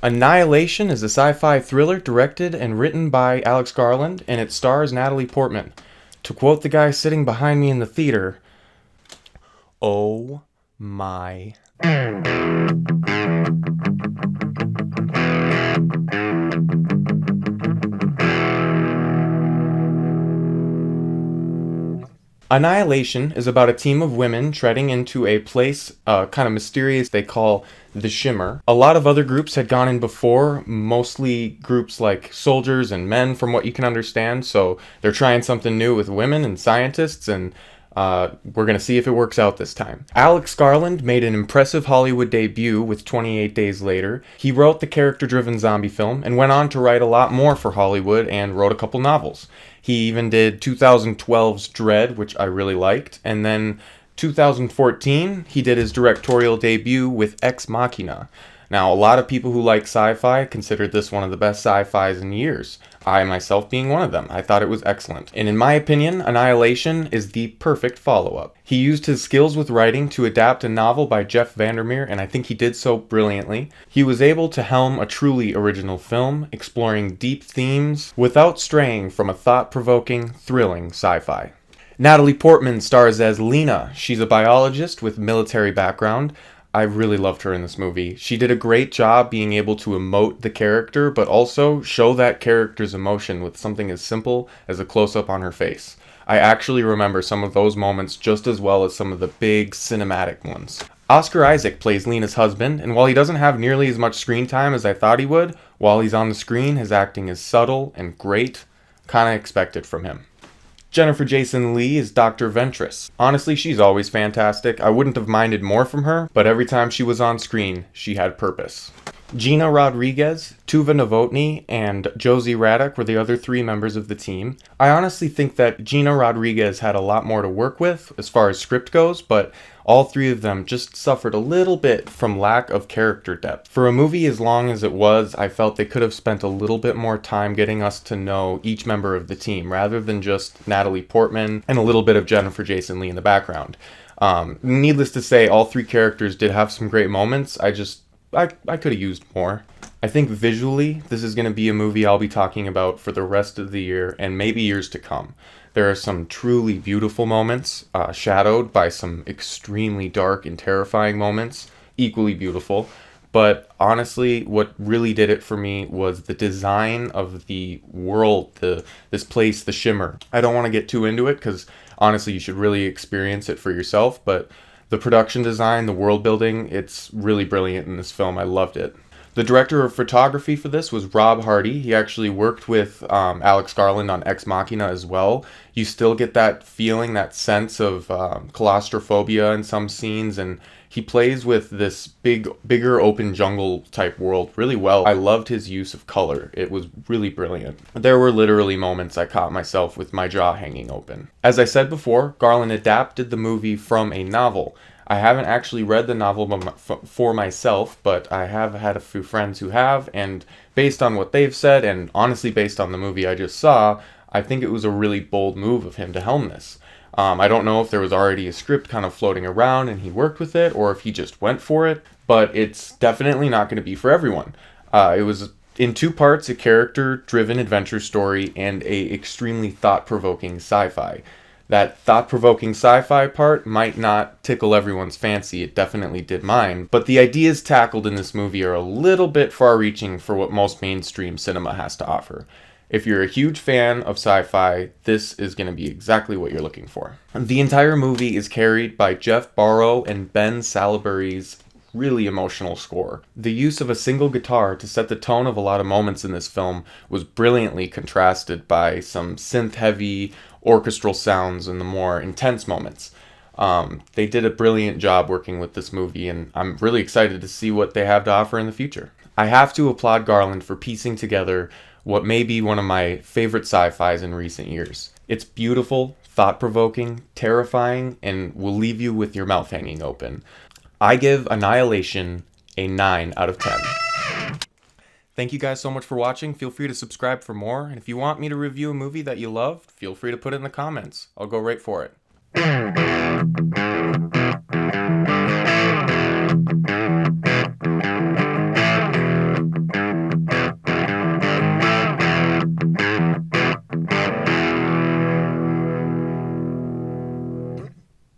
Annihilation is a sci-fi thriller directed and written by Alex Garland, and it stars Natalie Portman. To quote the guy sitting behind me in the theater, oh my. Annihilation is about a team of women treading into a place kind of mysterious they call the Shimmer. A lot of other groups had gone in before, mostly groups like soldiers and men from what you can understand, so they're trying something new with women and scientists, and we're going to see if it works out this time. Alex Garland made an impressive Hollywood debut with 28 Days Later. He wrote the character-driven zombie film and went on to write a lot more for Hollywood and wrote a couple novels. He even did 2012's Dread, which I really liked, and then 2014 he did his directorial debut with Ex Machina. Now, a lot of people who like sci-fi consider this one of the best sci-fis in years. I myself being one of them. I thought it was excellent. And in my opinion, Annihilation is the perfect follow-up. He used his skills with writing to adapt a novel by Jeff Vandermeer, and I think he did so brilliantly. He was able to helm a truly original film, exploring deep themes without straying from a thought-provoking, thrilling sci-fi. Natalie Portman stars as Lena. She's a biologist with military background. I really loved her in this movie. She did a great job being able to emote the character, but also show that character's emotion with something as simple as a close-up on her face. I actually remember some of those moments just as well as some of the big cinematic ones. Oscar Isaac plays Lena's husband, and while he doesn't have nearly as much screen time as I thought he would, while he's on the screen, his acting is subtle and great, kinda expected from him. Jennifer Jason Leigh is Dr. Ventress. Honestly, she's always fantastic. I wouldn't have minded more from her, but every time she was on screen, she had purpose. Gina Rodriguez, Tuva Novotny, and Josie Radek were the other three members of the team. I honestly think that Gina Rodriguez had a lot more to work with as far as script goes, but all three of them just suffered a little bit from lack of character depth. For a movie as long as it was, I felt they could have spent a little bit more time getting us to know each member of the team, rather than just Natalie Portman and a little bit of Jennifer Jason Leigh in the background. Needless to say, all three characters did have some great moments. I could have used more. I think visually, this is going to be a movie I'll be talking about for the rest of the year and maybe years to come. There are some truly beautiful moments, shadowed by some extremely dark and terrifying moments, equally beautiful. But honestly, what really did it for me was the design of the world, this place, the Shimmer. I don't want to get too into it because honestly, you should really experience it for yourself, but the production design, the world building, it's really brilliant in this film. I loved it. The director of photography for this was Rob Hardy. He actually worked with Alex Garland on Ex Machina as well. You still get that feeling, that sense of claustrophobia in some scenes, and he plays with this bigger open jungle type world really well. I loved his use of color. It was really brilliant. There were literally moments I caught myself with my jaw hanging open. As I said before, Garland adapted the movie from a novel. I haven't actually read the novel for myself, but I have had a few friends who have, and based on what they've said, and honestly based on the movie I just saw, I think it was a really bold move of him to helm this. I don't know if there was already a script kind of floating around and he worked with it, or if he just went for it, but it's definitely not going to be for everyone. It was in two parts, a character-driven adventure story and a extremely thought-provoking sci-fi. That thought-provoking sci-fi part might not tickle everyone's fancy, it definitely did mine, but the ideas tackled in this movie are a little bit far-reaching for what most mainstream cinema has to offer. If you're a huge fan of sci-fi, this is going to be exactly what you're looking for. The entire movie is carried by Jeff Barrow and Ben Salaberry's really emotional score. The use of a single guitar to set the tone of a lot of moments in this film was brilliantly contrasted by some synth-heavy orchestral sounds in the more intense moments. They did a brilliant job working with this movie, and I'm really excited to see what they have to offer in the future. I have to applaud Garland for piecing together what may be one of my favorite sci-fis in recent years. It's beautiful, thought-provoking, terrifying, and will leave you with your mouth hanging open. I give Annihilation a 9 out of 10. Thank you guys so much for watching. Feel free to subscribe for more. And if you want me to review a movie that you love, feel free to put it in the comments. I'll go right for it.